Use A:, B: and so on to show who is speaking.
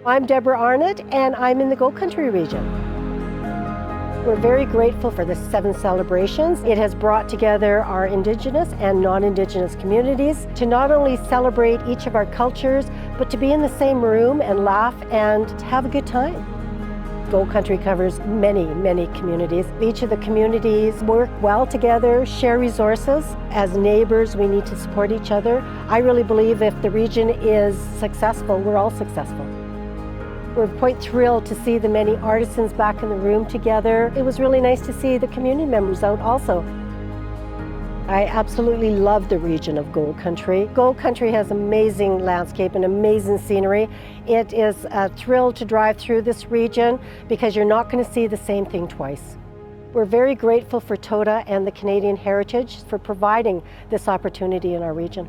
A: I'm Deborah Arnott, and I'm in the Gold Country region. We're very grateful for the 7 celebrations. It has brought together our Indigenous and non-Indigenous communities to not only celebrate each of our cultures, but to be in the same room and laugh and have a good time. Gold Country covers many, many communities. Each of the communities work well together, share resources. As neighbors, we need to support each other. I really believe if the region is successful, we're all successful. We're quite thrilled to see the many artisans back in the room together. It was really nice to see the community members out also. I absolutely love the region of Gold Country. Gold Country has amazing landscape and amazing scenery. It is a thrill to drive through this region because you're not going to see the same thing twice. We're very grateful for TOTA and the Canadian Heritage for providing this opportunity in our region.